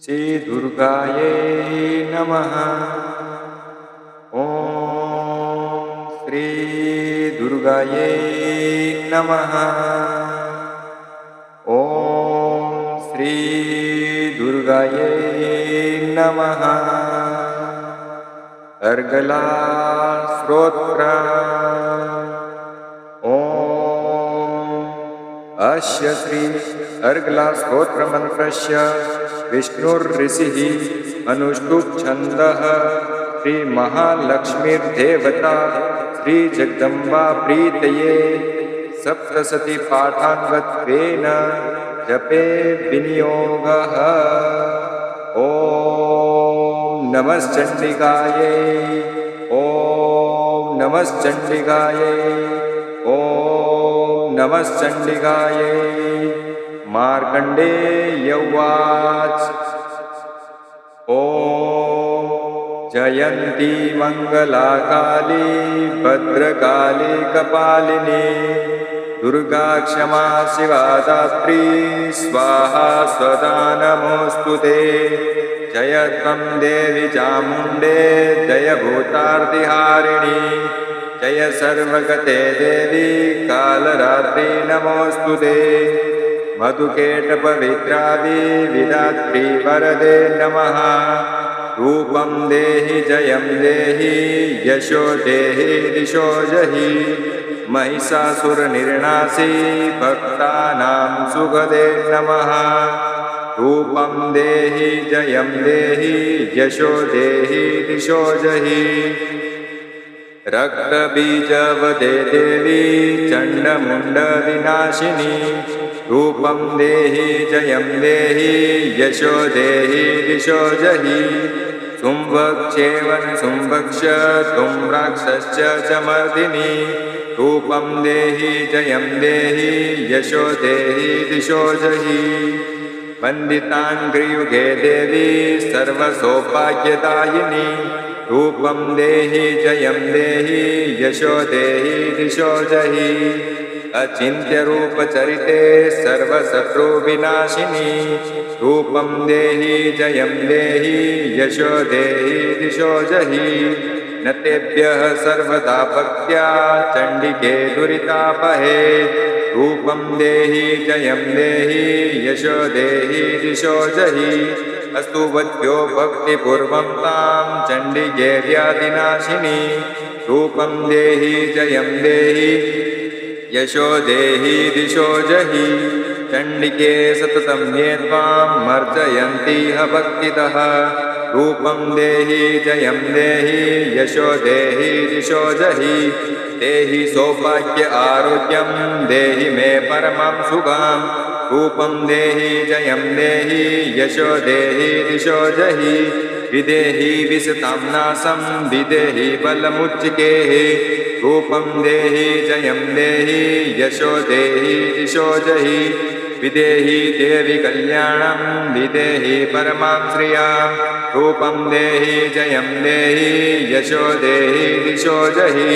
श्री दुर्गायै नमः। ॐ श्री दुर्गायै नमः। ॐ श्री दुर्गायै नमः। अर्गला स्तोत्र। अस्य श्री अर्गला स्तोत्र मंत्रस्य विष्णुर्ऋषिः अनुष्टुप् छन्दः श्री महालक्ष्मीर्देवता श्री जगदम्बा प्रीतये सप्तशती पाठान्वत्वेन जपे विनियोगः। ॐ नमश्चण्डिकायै। ॐ नमश्चण्डिकायै। ॐ नमश्चण्डिकायै। मार्कण्डेय उवाच। ॐ जयन्ती मङ्गलाकाली भद्रकाली कपालिनी दुर्गा क्षमा शिवा दात्री स्वाहा स्वदा नमोऽस्तु ते। जय त्वं देवी चामुण्डे जय भूतार्तिहारिणी जय सर्वगते देवी कालरात्रि नमोऽस्तु ते। मधुकेटपवित्रादि विधात्री वरदे नमः। रूपं देहि जयं देहि यशो देहि दिशो जहि महिषासुरनिर्नाशी भक्तानां सुखदे नमः। रूपं देहि जयं देहि यशो देहि दिशो जहि रक्तबीजवदे देवी चण्डमुण्डविनाशिनी रूपं देहि जयं देहि यशो देहि दिशो जहि शुम्भक्षेवन शुम्भक्ष तुम्राक्षश्च च मर्दिनी रूपं देहि जयं देहि यशो देहि दिशो जहि वन्दिताङ्घ्रियुगे देवी सर्वसौभाग्यदायिनी रूपं देहि जयं देहि यशो देहि दिशो जहि अचिन्त्यरूपचरिते सर्वशत्रुविनाशिनी रूपं देहि जयं देहि यशो देहि दिशो जहि न तेभ्यः सर्वदा भक्त्या चण्डिके दुरितापहे रूपं देहि जयं देहि यशो देहि दिशो जहि अस्तु वद्भ्यो भक्तिपूर्वं तां चण्डिके व्याधिनाशिनी रूपं देहि जयं देहि यशो देहि दिशो जहि चण्डिके सततं ये त्वां मर्जयन्तीह भक्तितः रूपं देहि जयं देहि यशो देहि दिशो जहि देहि सौभाग्य आरोग्यं देहि मे परमं सुखं रूपं देहि जयं देहि यशो देहि दिशो जहि विदेहि विसतां नाशं विदेहि बलमुच्चिकेः रूपं देहि जयं देहि यशो देहि दिशो जहि विदेहि देवि कल्याणं विदेहि परमां श्रियां रूपं देहि जयं देहि यशो देहि दिशो जहि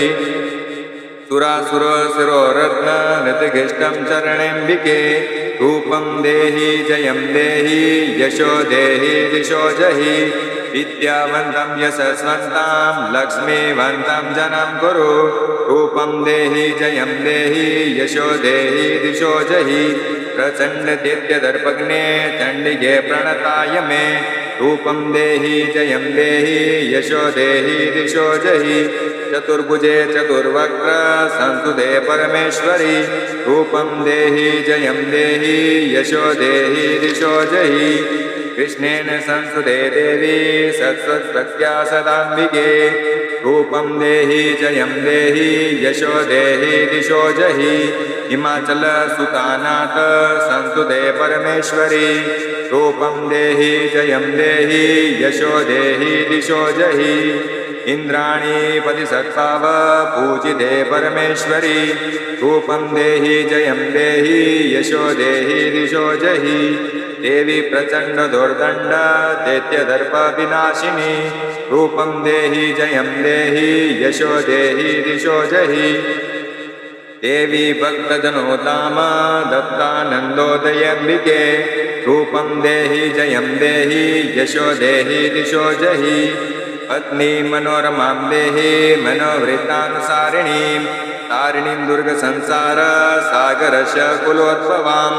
सुरासुरशिरोरत्न नृतघिष्टं चरणेऽम्बिके रूपं देहि जयं देहि यशो देहि दिशो जहि विद्यावन्तं यशस्वन्तं लक्ष्मीवन्तं जनं कुरु रूपं देहि जयं देहि यशो देहि दिशो जहि प्रचण्डदैत्यदर्पग्ने चण्डिके प्रणताय मे रूपं देहि जयं देहि यशो देहि दिशो जहि चतुर्भुजे चतुर्वक्त्र संस्तुते परमेश्वरी रूपं देहि जयं देहि यशो देहि दिशो जहि कृष्णेन संस्तुते देवी सत्सत्सत्या सदाम्बिके रूपं देहि जयं देहि यशो देहि दिशो जहि हिमाचलसुतानाथ संस्तुते परमेश्वरी रूपं देहि जयं देहि यशो देहि दिशो जहि इंद्राणीपति सत्पाव पूजिते परमेश्वरी रूपं देहि जयं देहि यशो देहि दिशो जहि देवी प्रचंड दुर्दंड दैत्यदर्प विनाशिनी रूपं देहि जयं देहि यशो देहि दिशो जहि देवी भक्तजनोत्तम दत्तानन्दोदयम्बिके रूपं देहि जयं देहि यशो देहि दिशो जहि पत्नी मनोरमां देहि मनोवृत्तानुसारिणीं तारिणीं दुर्गसंसार सागरस्य कुलोद्भवाम्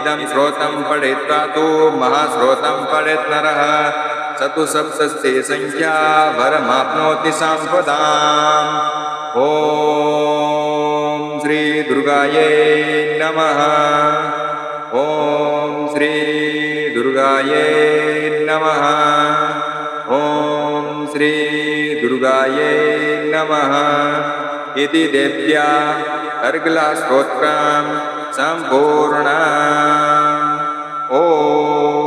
इदं श्रोतं पठित्वा तु महाश्रोतं पठेत् नरः स तु सप्तस्ते संख्या वरमाप्नोति सम्पदाम् ॐ श्री दुर्गायै नमः ॐ श्री दुर्गायै नमः ॐ श्री दुर्गायै नमः इति देव्या अर्गलास्तोत्रं सम्पूर्णम् ॐ